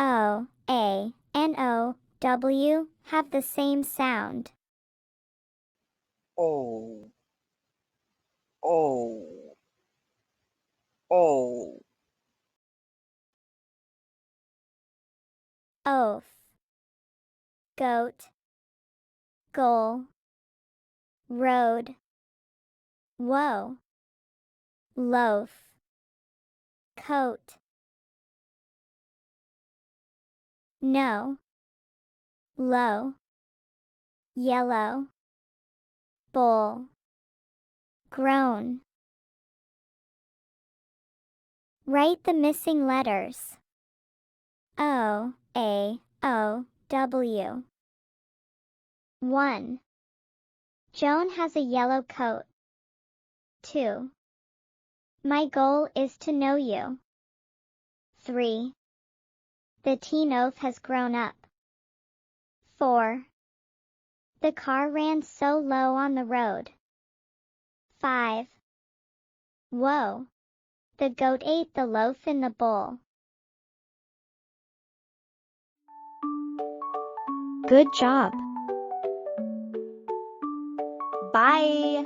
O, A, and O, W have the same sound. O, O, O. Oath, goat, goal, road, woe, loaf, coat, no, low, yellow, bowl, grown. Write the missing letters. O, A, O, W. 1. Joan has a yellow coat. 2. My goal is to know you. 3. The teen oaf has grown up. 4. The car ran so low on the road. 5. Whoa! The goat ate the loaf in the bowl. Good job. Bye.